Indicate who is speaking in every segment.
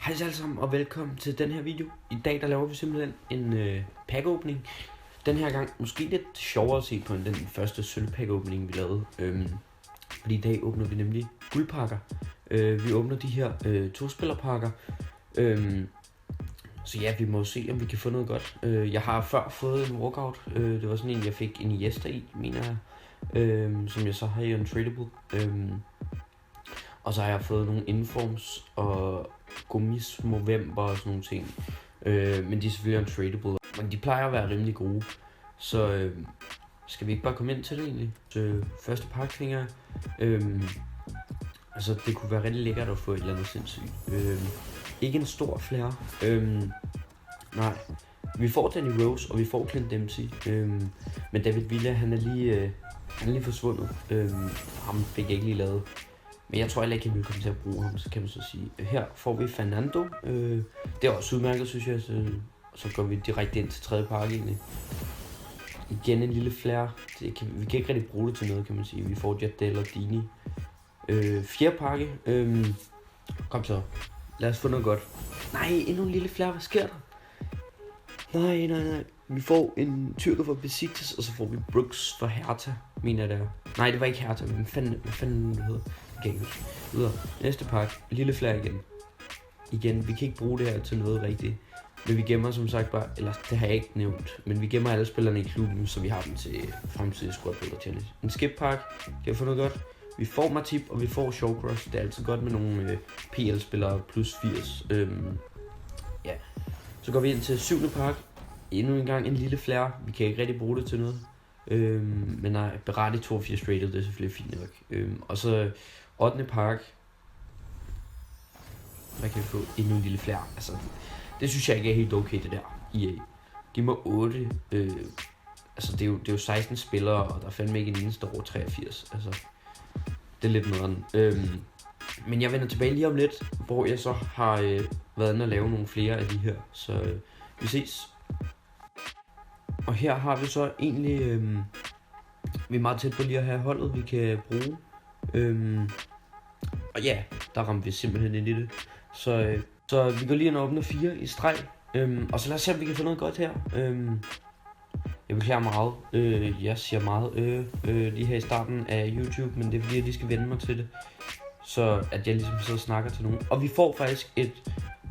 Speaker 1: Hej alle sammen og velkommen til den her video. I dag der laver vi simpelthen en pack-åbning. Den her gang måske lidt sjovere at se på end den første sølv-pack-åbning vi lavede. Fordi i dag åbner vi nemlig guldpakker. Vi åbner de her to-spillerpakker. Så ja, vi må se om vi kan få noget godt. Jeg har før fået en walkout. Det var sådan en jeg fik en Iniesta i, mener jeg. Som jeg så har i Untradable. Og så har jeg fået nogle informs og Gomis Movember og sådan nogle ting. Men de er selvfølgelig untradable. Men de plejer at være rimelig gode. Så skal vi ikke bare komme ind til det egentlig? Så første pakfinger. Altså det kunne være rigtig lækkert at få et eller andet sindssygt. Ikke en stor flere. Nej. Vi får Danny Rose og vi får Clint Dempsey. Men David Villa han er lige forsvundet. Ham fik jeg ikke lige lavet. Men jeg tror heller ikke, at vi vil komme til at bruge ham, så kan man så sige. Her får vi Fernando. Det er også udmærket, synes jeg. Så går vi direkte ind til tredje pakke egentlig. Igen en lille flare. Vi kan ikke rigtig bruge det til noget, kan man sige. Vi får Jardel og Dini. Fjerde pakke. Kom så. Lad os få noget godt. Nej, endnu en lille flare. Hvad sker der? Nej. Vi får en tyrker fra Besiktas, og så får vi Brooks fra Hertha, mener jeg det er. Nej, det var ikke Hertha, men hvad fanden det hedder. Okay, videre. Næste pakke. Lille flare igen. Igen, vi kan ikke bruge det her til noget rigtigt. Men vi gemmer som sagt bare, eller det har jeg ikke nævnt, men vi gemmer alle spillerne i klubben, så vi har dem til fremtidige Squad Builder Challenge. En skip pakke. Kan vi få noget godt? Vi får Matip, og vi får Shawcross. Det er altid godt med nogle PL-spillere plus 80. Ja. Så går vi ind til syvende pakke. Endnu en gang en lille flare. Vi kan ikke rigtig bruge det til noget. Men nej, Berardi 82 rated, det er selvfølgelig fint nok. Og så 8. pakke. Hvad kan vi få? Endnu en lille flare. Altså, det synes jeg ikke er helt okay, det der. EA. Giv mig 8. Altså, det er jo 16 spillere, og der er fandme ikke en eneste over 83. Altså, det er lidt noget. Men jeg vender tilbage lige om lidt, hvor jeg så har været inde og lave nogle flere af de her. Så vi ses. Og her har vi så egentlig, vi er meget tæt på lige at have holdet, vi kan bruge. Og ja, der ramte vi simpelthen ind i det. Så vi går lige ind og åbner 4 i streg. Og så lad os se, om vi kan få noget godt her. Jeg beklager meget. Jeg siger meget lige her i starten af YouTube, men det er fordi, jeg lige skal vende mig til det. Så at jeg ligesom sidder og snakker til nogen. Og vi får faktisk et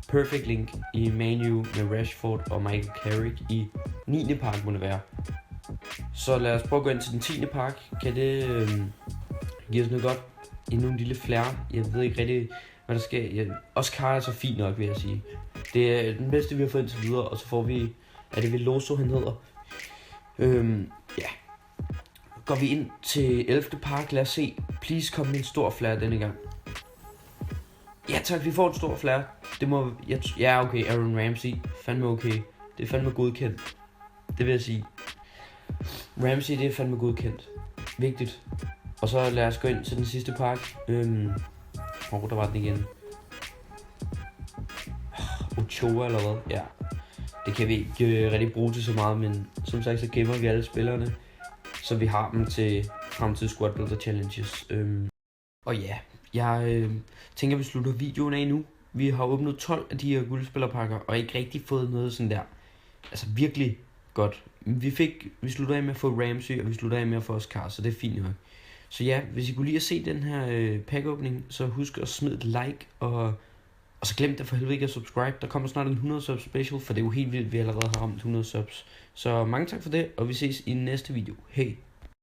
Speaker 1: Perfect Link i Manu med Rashford og Michael Carrick i 9. pakke må det være. Så lad os prøve at gå ind til den 10. pakke. Kan det give os noget godt? Endnu en lille flare. Jeg ved ikke rigtig, hvad der sker. Oscar er så fint nok, vil jeg sige. Det er den bedste, vi har fået indtil videre. Og så får vi, er det Veloso, han hedder. Ja. Går vi ind til 11. pakke. Lad os se. Please kom med en stor flare denne gang. Ja tak, vi får en stor flare. Det må... Ja okay, Aaron Ramsey. Fandme okay. Det er fandme godkendt. Det vil jeg sige. Ramsey, det er fandme godkendt. Vigtigt. Og så lad os gå ind til den sidste pakke. Der var den igen. Ochoa eller hvad? Ja. Det kan vi ikke rigtig bruge til så meget, men som sagt så gemmer vi alle spillerne. Så vi har dem til fremtidige Squad Builder Challenges. Og ja, jeg tænker, vi slutter videoen af nu. Vi har åbnet 12 af de her guldspillerpakker, og ikke rigtig fået noget sådan der, altså virkelig godt. Vi slutter af med at få Ramsey, og vi slutter af med at få Oscar, så det er fint nok. Så ja, hvis I kunne lide at se den her packåbning, så husk at smide et like, og så glem det for helvede ikke at subscribe. Der kommer snart en 100 subs special, for det er jo helt vildt, vi allerede har ramt 100 subs. Så mange tak for det, og vi ses i næste video. Hej!